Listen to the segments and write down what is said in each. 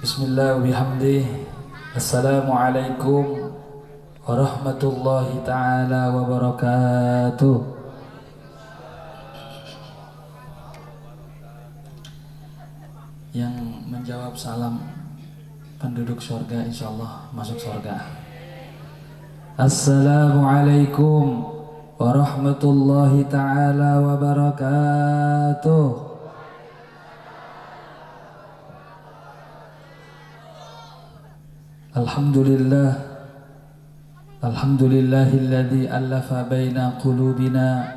Bismillah bihamdih. Assalamualaikum warahmatullahi ta'ala wabarakatuh. Yang menjawab salam penduduk surga insyaallah masuk surga. Assalamualaikum warahmatullahi ta'ala wabarakatuh. Alhamdulillah, alhamdulillahilladzi allafa baina qulubina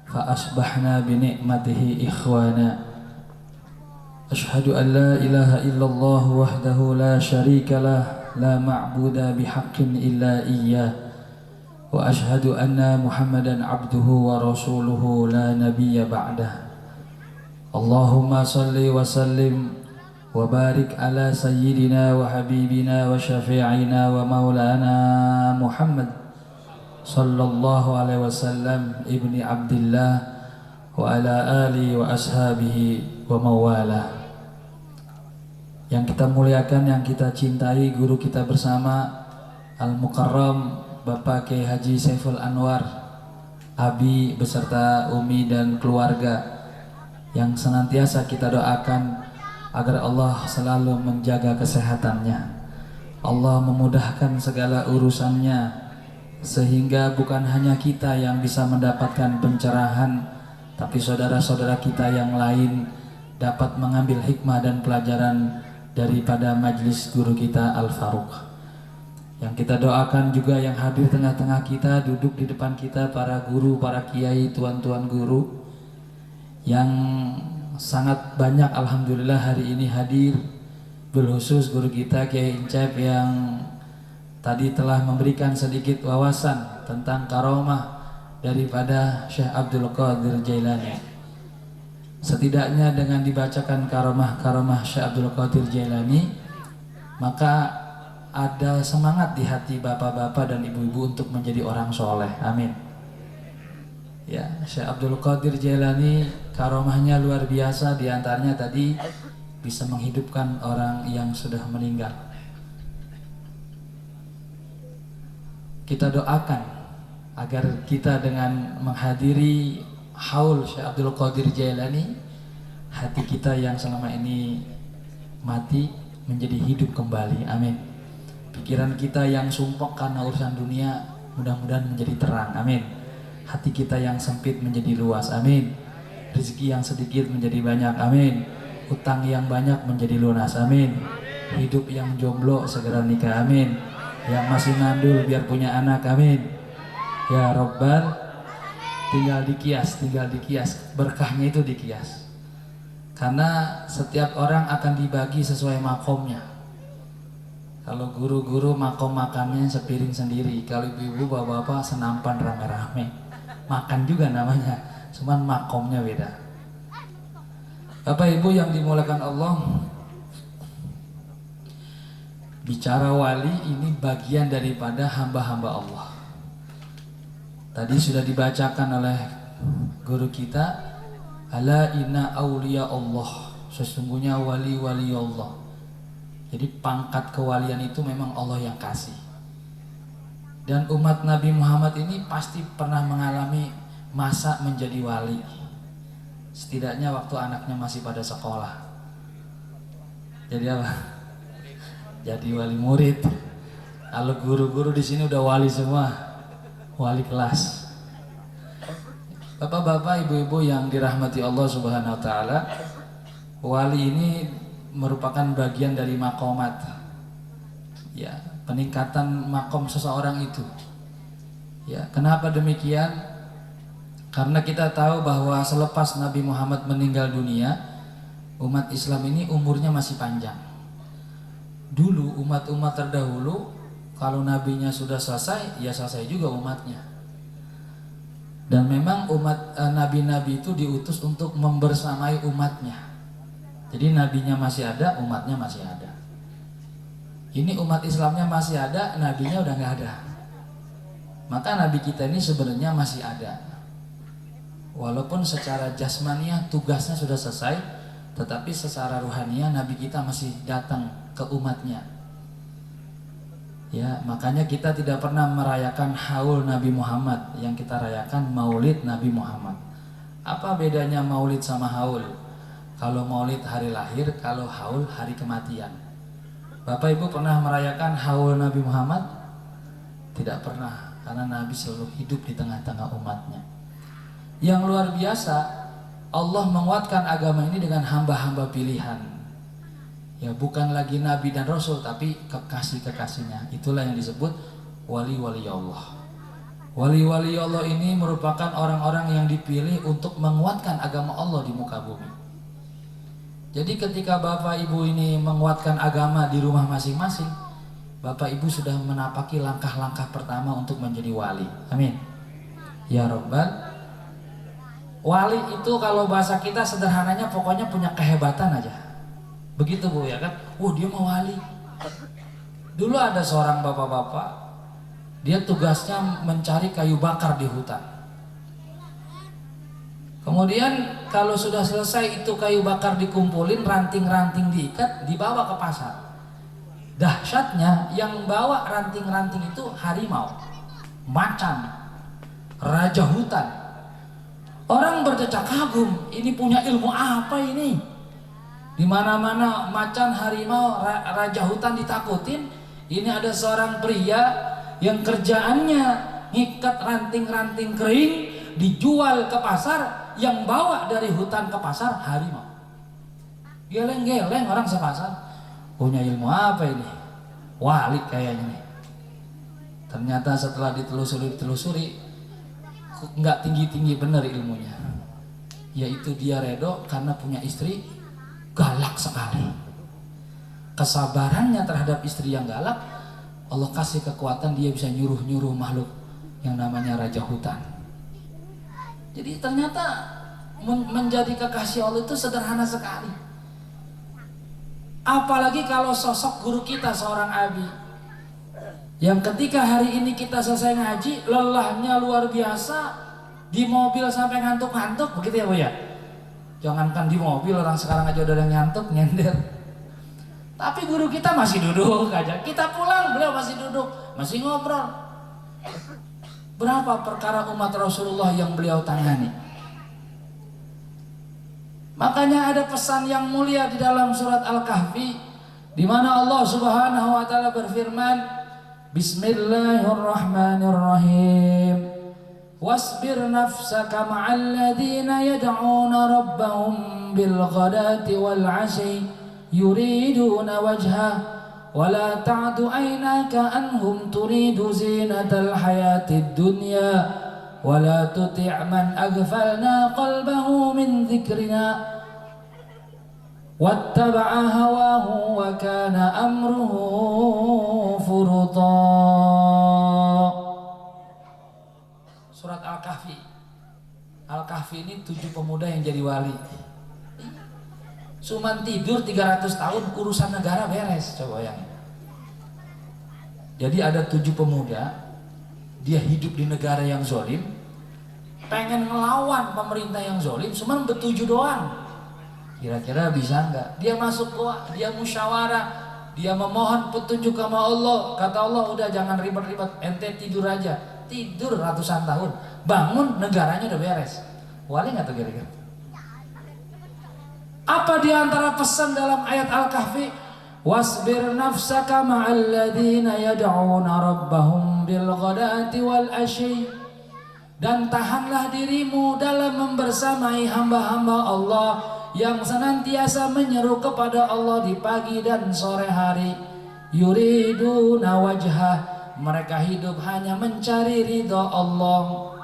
fa asbahna bi ni'matihi ikhwana. Ashhadu an la ilaha illallah wahdahu la syarika lah, la ma'buda bihaqqin illa iyyah. Wa ashhadu anna Muhammadan abduhu wa rasuluhu la nabiyya ba'dah. Allahumma salli wa sallim wa barik ala sayyidina wa habibina wa syafi'ina wa maulana Muhammad sallallahu alaihi wasallam ibni Abdillah wa ala alihi wa ashabihi wa mawalah. Yang kita muliakan, yang kita cintai, guru kita bersama Al-Mukarram Bapak Kiai Haji Saiful Anwar Abi beserta Umi dan keluarga, yang senantiasa kita doakan agar Allah selalu menjaga kesehatannya, Allah memudahkan segala urusannya, sehingga bukan hanya kita yang bisa mendapatkan pencerahan, tapi saudara-saudara kita yang lain dapat mengambil hikmah dan pelajaran daripada majlis guru kita Al-Faruq. Yang kita doakan juga yang hadir tengah-tengah kita, duduk di depan kita, para guru, para kiai, tuan-tuan guru yang sangat banyak alhamdulillah hari ini hadir, berkhusus guru kita Kiai Incep yang tadi telah memberikan sedikit wawasan tentang karomah daripada Syekh Abdul Qadir Jailani. Setidaknya dengan dibacakan karomah Syekh Abdul Qadir Jailani, maka ada semangat di hati bapak-bapak dan ibu-ibu untuk menjadi orang soleh. Amin. Ya, Syekh Abdul Qadir Jailani karomahnya luar biasa, diantaranya tadi bisa menghidupkan orang yang sudah meninggal. Kita doakan agar kita dengan menghadiri haul Syekh Abdul Qadir Jailani, hati kita yang selama ini mati menjadi hidup kembali. Amin. Pikiran kita yang sumpek karena urusan dunia mudah-mudahan menjadi terang. Amin. Hati kita yang sempit menjadi luas. Amin. Rezeki yang sedikit menjadi banyak. Amin. Utang yang banyak menjadi lunas. Amin. Hidup yang jomblo segera nikah. Amin. Yang masih ngandul biar punya anak. Amin. Ya Rabbal, tinggal dikias. Berkahnya itu dikias. Karena setiap orang akan dibagi sesuai makomnya. Kalau guru-guru makom makannya sepiring sendiri. Kalau ibu-ibu bapak-bapak senampan rame-rame. Makan juga namanya, cuman makomnya beda. Bapak Ibu yang dimuliakan Allah, bicara wali ini bagian daripada hamba-hamba Allah. Tadi sudah dibacakan oleh guru kita, ala inna awliya Allah, sesungguhnya wali-wali Allah. Jadi pangkat kewalian itu memang Allah yang kasih. Dan umat Nabi Muhammad ini pasti pernah mengalami masa menjadi wali. Setidaknya waktu anaknya masih pada sekolah. Jadi apa? Jadi wali murid. Kalau guru-guru di sini udah wali semua, wali kelas. Bapak-bapak, ibu-ibu yang dirahmati Allah Subhanahu wa taala, wali ini merupakan bagian dari makomat. Ya, peningkatan makom seseorang itu. Ya, kenapa demikian? Karena kita tahu bahwa selepas Nabi Muhammad meninggal dunia, umat Islam ini umurnya masih panjang. Dulu umat-umat terdahulu, kalau nabinya sudah selesai, ya selesai juga umatnya. Dan memang umat nabi-nabi itu diutus untuk membersamai umatnya. Jadi nabinya masih ada, umatnya masih ada. Ini umat Islamnya masih ada, nabinya udah nggak ada. Maka nabi kita ini sebenarnya masih ada. Walaupun secara jasmaniah tugasnya sudah selesai, tetapi secara ruhaniah nabi kita masih datang ke umatnya. Ya, makanya kita tidak pernah merayakan haul Nabi Muhammad, yang kita rayakan maulid Nabi Muhammad. Apa bedanya maulid sama haul? Kalau maulid hari lahir, kalau haul hari kematian. Bapak Ibu pernah merayakan haul Nabi Muhammad? Tidak pernah, karena Nabi selalu hidup di tengah-tengah umatnya. Yang luar biasa, Allah menguatkan agama ini dengan hamba-hamba pilihan. Ya, bukan lagi Nabi dan Rasul, tapi kekasih-kekasihnya. Itulah yang disebut wali-wali Allah. Wali-wali Allah ini merupakan orang-orang yang dipilih untuk menguatkan agama Allah di muka bumi. Jadi ketika Bapak Ibu ini menguatkan agama di rumah masing-masing, Bapak Ibu sudah menapaki langkah-langkah pertama untuk menjadi wali. Amin. Ya Rabbal. Wali itu kalau bahasa kita sederhananya pokoknya punya kehebatan aja. Begitu Bu ya kan? Dia mau wali. Dulu ada seorang bapak-bapak, dia tugasnya mencari kayu bakar di hutan. Kemudian kalau sudah selesai itu kayu bakar dikumpulin, ranting-ranting diikat, dibawa ke pasar. Dahsyatnya yang bawa ranting-ranting itu harimau, macan, raja hutan. Orang berdecak kagum, ini punya ilmu apa ini? Di mana-mana macan, harimau, raja hutan ditakutin. Ini ada seorang pria yang kerjaannya ngikat ranting-ranting kering, dijual ke pasar. Yang bawa dari hutan ke pasar harimau. Geleng-geleng orang sepasar. Punya ilmu apa ini? Wali kayaknya nih. Ternyata setelah ditelusuri, nggak tinggi-tinggi bener ilmunya. Yaitu dia redo karena punya istri galak sekali. Kesabarannya terhadap istri yang galak, Allah kasih kekuatan, dia bisa nyuruh-nyuruh makhluk yang namanya raja hutan. Jadi ternyata menjadi kekasih Allah itu sederhana sekali. Apalagi kalau sosok guru kita seorang Abi, yang ketika hari ini kita selesai ngaji, lelahnya luar biasa, di mobil sampai ngantuk-ngantuk, begitu ya Bu ya? Jangankan di mobil, orang sekarang aja udah ada ngantuk, nyender. Tapi guru kita masih duduk aja. Kita pulang, beliau masih duduk, masih ngobrol. Berapa perkara umat Rasulullah yang beliau tangani. Makanya ada pesan yang mulia di dalam surat Al-Kahfi, di mana Allah Subhanahu wa taala berfirman, Bismillahirrahmanirrahim. Wasbir nafsaka ma'al ladzina yad'una rabbahum bil ghadati wal 'ashi yuriduna wajhah wa la ta'du 'ainaka anhum turidu zinatal hayatid dunya wa la tuti' man aghfalna qalbahu min dzikrina wattaba'a hawahu wa kana amruhu furuta. Surat Al-Kahfi. Al-Kahfi ini 7 pemuda yang jadi wali. Cuman tidur 300 tahun urusan negara beres, coba yang. Jadi ada 7 pemuda, dia hidup di negara yang zolim, pengen ngelawan pemerintah yang zolim, cuman bertujuh doang. Kira-kira bisa nggak? Dia masuk doa, dia musyawarah, dia memohon petunjuk sama Allah. Kata Allah, udah jangan ribet-ribet, ente tidur aja. Tidur ratusan tahun, bangun negaranya udah beres. Wali nggak tuh kira-kira? Apa diantara pesan dalam ayat Al-Kahfi? Wasbir nafsaka ma'al ladzina yad'una rabbahum bil ghadati wal ashi. Dan tahanlah dirimu dalam membersamai hamba-hamba Allah yang senantiasa menyeru kepada Allah di pagi dan sore hari. Yuriduna wajhah. Mereka hidup hanya mencari ridha Allah.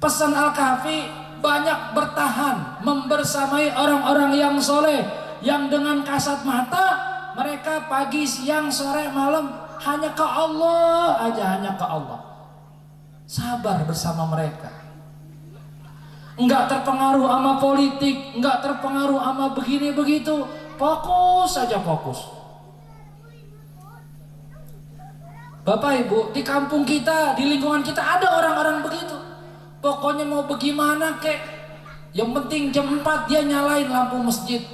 Pesan Al-Kahfi banyak bertahan, membersamai orang-orang yang soleh, yang dengan kasat mata mereka pagi, siang, sore, malam hanya ke Allah aja, hanya ke Allah. Sabar bersama mereka. Enggak terpengaruh sama politik, enggak terpengaruh sama begini begitu, fokus saja fokus. Bapak Ibu, di kampung kita, di lingkungan kita ada orang-orang begitu. Pokoknya mau bagaimana kek, yang penting jam 4 dia nyalain lampu masjid.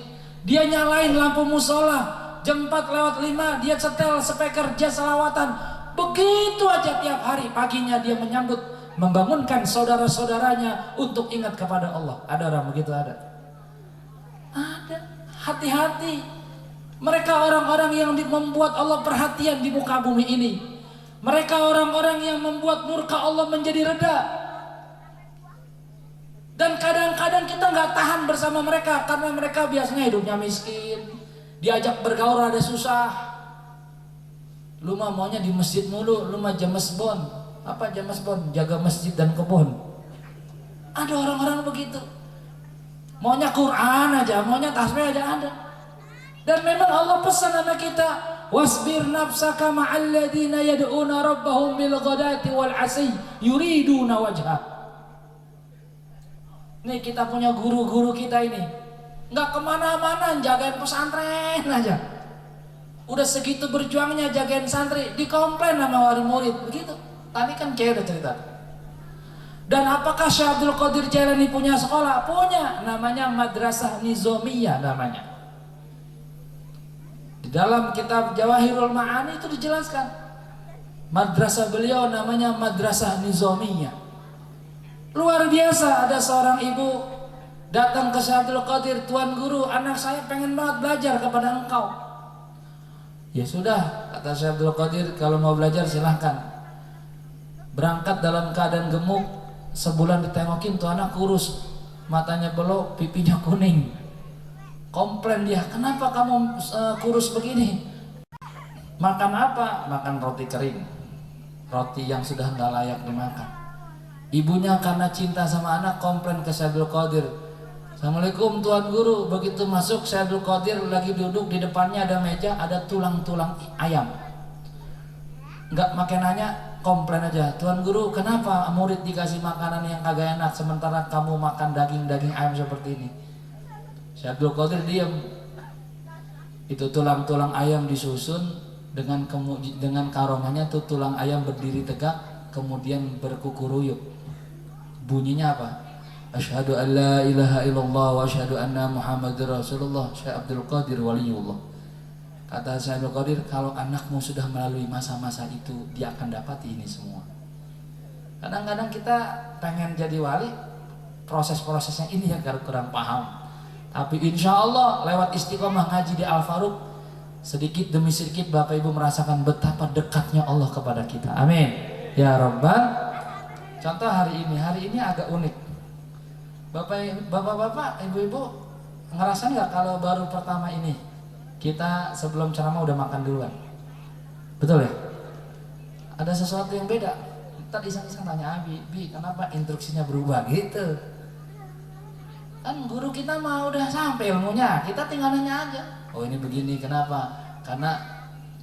Dia nyalain lampu musola, jam 4:05 dia setel speaker jazz salawatan. Begitu aja tiap hari paginya dia menyambut, membangunkan saudara-saudaranya untuk ingat kepada Allah. Ada orang begitu? Ada. Hati-hati. Mereka orang-orang yang membuat Allah perhatian di muka bumi ini. Mereka orang-orang yang membuat murka Allah menjadi reda. Dan kadang-kadang kita nggak tahan bersama mereka karena mereka biasanya hidupnya miskin. Diajak bergaul ada susah. Lu mah maunya di masjid mulu, lu mah jamesbon. Apa jamesbon? Jaga masjid dan kebun. Ada orang-orang begitu. Maunya Quran aja, maunya tasbih aja ada. Dan memang Allah pesan sama kita, wasbir nafsaka ma'al ladzina yad'una rabbahum bil ghadati wal 'ashi yuriduna wajha. Nih kita punya guru-guru kita ini, nggak kemana-mana jagain pesantren aja. Udah segitu berjuangnya jagain santri, dikomplain sama wali murid begitu. Tadi kan kayak udah cerita. Dan apakah Syekh Abdul Qadir Jailani punya sekolah? Punya, namanya Madrasah Nizamiyah namanya. Di dalam kitab Jawahirul Ma'ani itu dijelaskan. Madrasah beliau namanya Madrasah Nizamiyah. Luar biasa, ada seorang ibu datang ke Syekh Abdul Qadir, "Tuan Guru, anak saya pengen banget belajar kepada engkau." Ya sudah, kata Syekh Abdul Qadir, kalau mau belajar silahkan. Berangkat dalam keadaan gemuk, sebulan ditengokin tuh anak kurus, matanya belok, pipinya kuning. Komplain dia, "Kenapa kamu kurus begini?" Makan apa? Makan roti kering, roti yang sudah nggak layak dimakan. Ibunya karena cinta sama anak komplain ke Syekh Abdul Qadir, "Assalamualaikum Tuan Guru." Begitu masuk, Syekh Abdul Qadir lagi duduk, di depannya ada meja, ada tulang-tulang ayam. Nggak makin nanya, komplain aja, "Tuan Guru, kenapa murid dikasih makanan yang kagak enak sementara kamu makan daging-daging ayam seperti ini?" Syekh Abdul Qadir diam. Itu tulang-tulang ayam disusun dengan karomanya tuh tulang ayam berdiri tegak, kemudian berkukuruyuk. Bunyinya apa? Asyhadu an la ilaha illallah wa asyhadu anna Muhammadar Rasulullah. Syekh Abdul Qadir waliullah. Kata Syekh Abdul Qadir, kalau anakmu sudah melalui masa-masa itu, dia akan dapati ini semua. Kadang-kadang kita pengen jadi wali, proses-prosesnya ini yang kurang paham. Tapi insya Allah lewat istiqomah ngaji di Al-Faruq, sedikit demi sedikit Bapak Ibu merasakan betapa dekatnya Allah kepada kita. Amin ya Rabbal. Contoh hari ini agak unik. Bapak-bapak, ibu-ibu ngerasain nggak kalau baru pertama ini kita sebelum ceramah udah makan duluan? Betul ya? Ada sesuatu yang beda. Tadi iseng-iseng tanya Abi, kenapa instruksinya berubah gitu? Kan guru kita mah udah sampai ilmunya, kita tinggal nanya aja. Oh ini begini, kenapa? Karena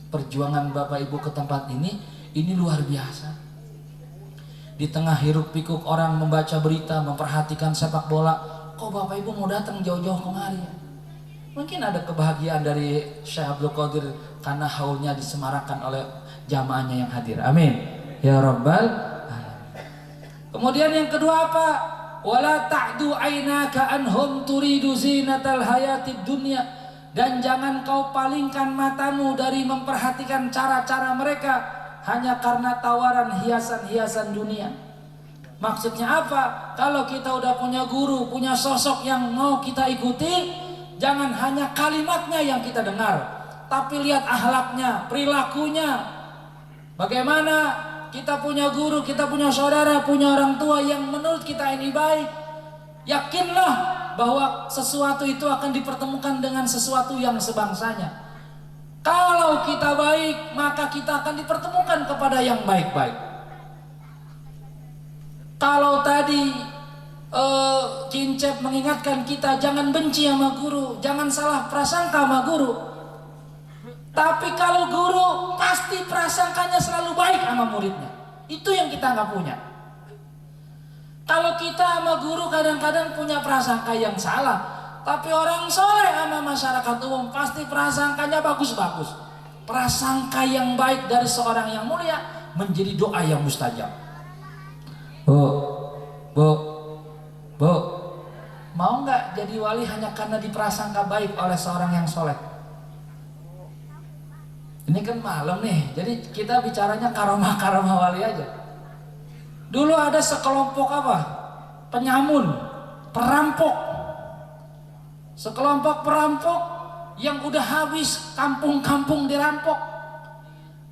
perjuangan Bapak Ibu ke tempat ini luar biasa. Di tengah hiruk pikuk orang membaca berita, memperhatikan sepak bola, kok Bapak Ibu mau datang jauh-jauh kemari? Mungkin ada kebahagiaan dari Syekh Abdul Qadir karena haulnya disemarakan oleh jamaahnya yang hadir. Amin ya Rabbal alamin. Kemudian yang kedua apa? Wala ta'du aynaka anhum turidu zinatal hayatid dunya. Dan jangan kau palingkan matamu dari memperhatikan cara-cara mereka hanya karena tawaran hiasan-hiasan dunia. Maksudnya apa? Kalau kita udah punya guru, punya sosok yang mau kita ikuti, jangan hanya kalimatnya yang kita dengar, tapi lihat akhlaknya, perilakunya. Bagaimana kita punya guru, kita punya saudara, punya orang tua yang menurut kita ini baik, yakinlah bahwa sesuatu itu akan dipertemukan dengan sesuatu yang sebangsanya. Kalau kita baik, maka kita akan dipertemukan kepada yang baik-baik. Kalau tadi Kincep mengingatkan kita jangan benci sama guru, jangan salah prasangka sama guru. Tapi kalau guru pasti prasangkanya selalu baik sama muridnya. Itu yang kita nggak punya. Kalau kita sama guru kadang-kadang punya prasangka yang salah. Tapi orang soleh sama masyarakat umum pasti prasangkanya bagus-bagus. Prasangka yang baik dari seorang yang mulia menjadi doa yang mustajab. Bu, mau nggak jadi wali hanya karena diprasangka baik oleh seorang yang soleh. Ini kan malam nih, jadi kita bicaranya karomah-karomah wali aja. Dulu ada sekelompok apa? Penyamun, perampok. Sekelompok perampok yang udah habis kampung-kampung dirampok.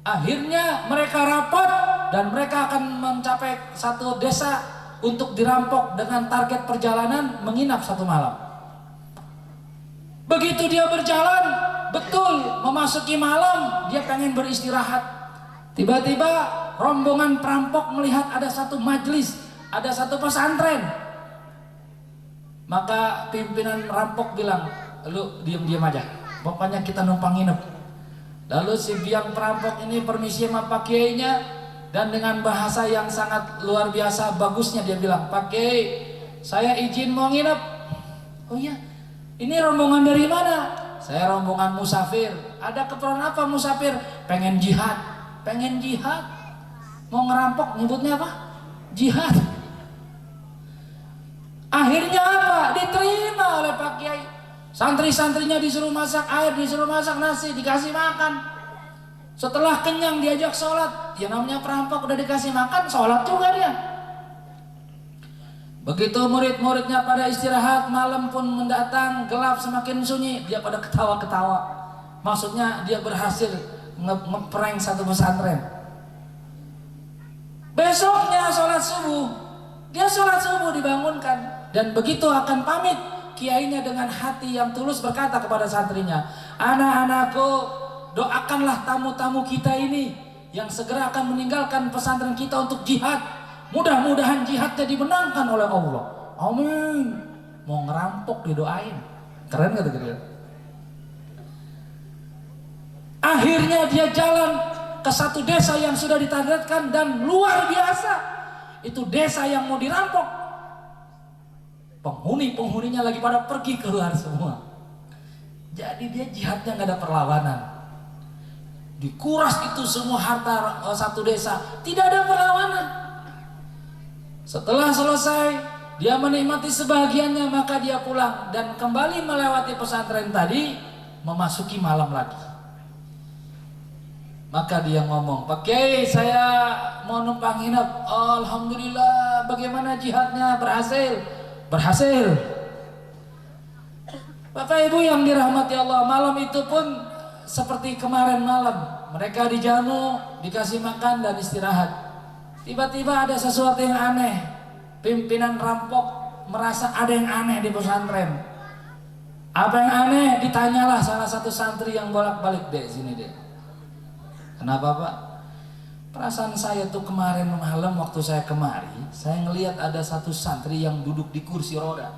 Akhirnya mereka rapat dan mereka akan mencapai satu desa untuk dirampok dengan target perjalanan menginap satu malam. Begitu dia berjalan, betul memasuki malam, dia pengen beristirahat. Tiba-tiba rombongan perampok melihat ada satu majelis, ada satu pesantren. Maka pimpinan rampok bilang, lu diam-diam aja, pokoknya kita numpang nginep. Lalu si biang perampok ini permisi sama Pak Kiainya, dan dengan bahasa yang sangat luar biasa bagusnya dia bilang, Pak Kiai, saya izin mau nginep. Oh iya, ini rombongan dari mana? Saya rombongan musafir. Ada keperluan apa musafir? Pengen jihad. Pengen jihad. Mau ngerampok, nyebutnya apa? Jihad. Akhirnya apa? Diterima oleh Pak Kiai. Santri-santrinya disuruh masak air, disuruh masak nasi, dikasih makan. Setelah kenyang diajak sholat. Ya namanya perampok udah dikasih makan, sholat juga dia. Begitu murid-muridnya pada istirahat, malam pun mendatang, gelap semakin sunyi, dia pada ketawa-ketawa. Maksudnya dia berhasil ngeprank satu pesantren. Besoknya sholat subuh, dia sholat subuh dibangunkan, dan begitu akan pamit, kiainya dengan hati yang tulus berkata kepada santrinya, anak-anakku, doakanlah tamu-tamu kita ini yang segera akan meninggalkan pesantren kita untuk jihad. Mudah-mudahan jihadnya dimenangkan oleh Allah. Amin. Mau ngerampok didoain. Keren gak tuh? Akhirnya dia jalan ke satu desa yang sudah ditargetkan dan luar biasa. Itu desa yang mau dirampok. Penghuni-penghuninya lagi pada pergi keluar semua. Jadi dia jihadnya gak ada perlawanan. Dikuras itu semua harta satu desa. Tidak ada perlawanan. Setelah selesai, dia menikmati sebahagiannya, maka dia pulang dan kembali melewati pesantren tadi, memasuki malam lagi. Maka dia ngomong, Pak Kiai, saya mau numpang nginep. Oh, alhamdulillah, bagaimana jihadnya? Berhasil? Berhasil. Bapak Ibu yang dirahmati Allah, malam itu pun seperti kemarin malam. Mereka dijamu, dikasih makan dan istirahat. Tiba-tiba ada sesuatu yang aneh. Pimpinan rampok merasa ada yang aneh di pesantren. Apa yang aneh? Ditanyalah salah satu santri yang bolak-balik, dek sini dek. Kenapa Pak? Perasaan saya tuh kemarin malam waktu saya kemari, saya ngelihat ada satu santri yang duduk di kursi roda.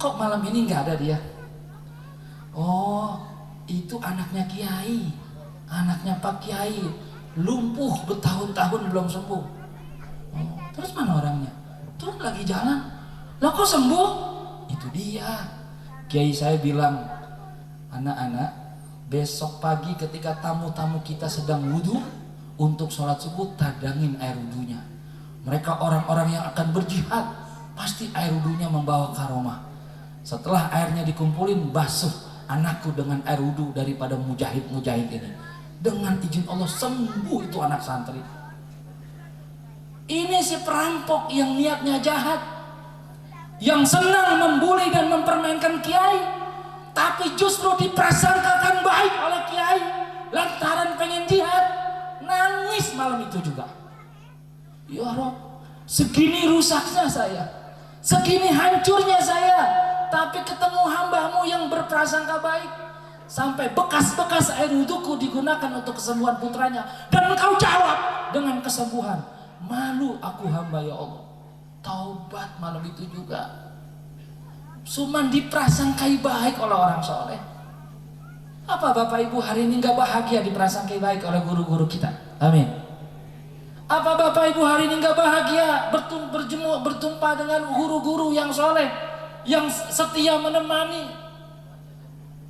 Kok malam ini nggak ada dia? Oh, itu anaknya Kiai, anaknya Pak Kiai. Lumpuh bertahun-tahun belum sembuh. Oh, terus mana orangnya? Tuh lagi jalan. Lah kok sembuh? Itu dia. Kiai saya bilang, anak-anak, besok pagi ketika tamu-tamu kita sedang wudhu, untuk sholat subuh tadangin air wudhunya. Mereka orang-orang yang akan berjihad, pasti air wudhunya membawa karomah. Setelah airnya dikumpulin, basuh anakku dengan air wudhu daripada mujahid-mujahid ini. Dengan izin Allah sembuh itu anak santri. Ini si perampok yang niatnya jahat, yang senang membuli dan mempermainkan kiai, tapi justru diprasangkakan baik oleh kiai lantaran pengen jihad. Nangis malam itu juga. Ya Rob, segini rusaknya saya, segini hancurnya saya, tapi ketemu hambamu yang berprasangka baik. Sampai bekas-bekas air wudhuku digunakan untuk kesembuhan putranya, dan engkau jawab dengan kesembuhan. Malu aku hamba ya Allah. Taubat malam itu juga. Cuman diprasangkai baik oleh orang soleh. Apa Bapak Ibu hari ini gak bahagia diprasangkai baik oleh guru-guru kita? Amin. Apa Bapak Ibu hari ini gak bahagia bertumpah dengan guru-guru yang soleh, yang setia menemani?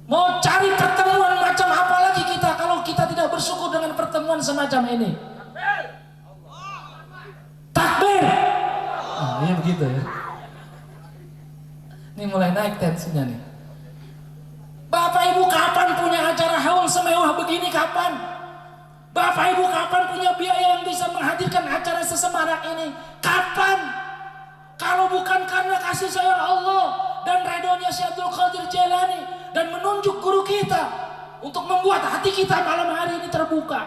Mau cari pertemuan macam apa lagi kita kalau kita tidak bersyukur dengan pertemuan semacam ini? Takbir. Oh, iya begitu ya. Ini mulai naik tensinya nih. Bapak Ibu kapan punya acara haul semewah begini, kapan? Bapak Ibu kapan punya biaya yang bisa menghadirkan acara sesemarak ini? Kapan? Kalau bukan karena kasih sayang Allah dan ridhonya Syekh Abdul Qadir Jailani dan menunjuk guru kita untuk membuat hati kita malam hari ini terbuka.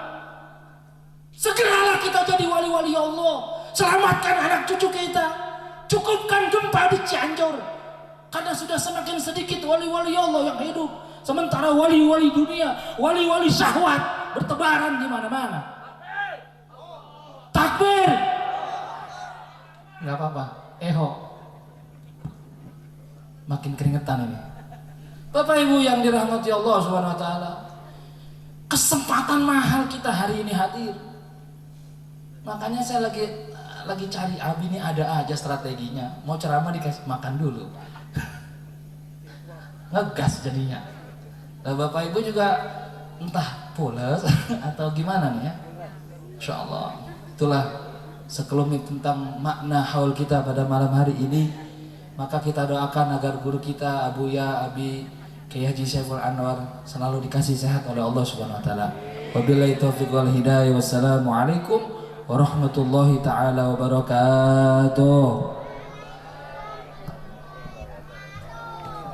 Segeralah kita jadi wali-wali Allah. Selamatkan anak cucu kita. Cukupkan gempa di Cianjur. Karena sudah semakin sedikit wali-wali Allah yang hidup. Sementara wali-wali dunia, wali-wali syahwat bertebaran di mana-mana. Takbir. Enggak apa-apa. Eho. Makin keringetan ini. Bapak Ibu yang dirahmati Allah Subhanahu wa taala. Kesempatan mahal kita hari ini hadir. Makanya saya lagi cari Abi ini ada aja strateginya. Mau ceramah dikasih makan dulu. Ngegas jadinya. Nah, Bapak Ibu juga entah pulas atau gimana nih ya. Insyaallah. Itulah sekelumit tentang makna haul kita pada malam hari ini. Maka kita doakan agar guru kita Abuya Abi Kiai Haji Saiful Anwar selalu dikasih sehat oleh Allah Subhanahu wa taala. Wabillahi taufiq wal hidayah. Wassalamualaikum warahmatullahi taala wabarakatuh.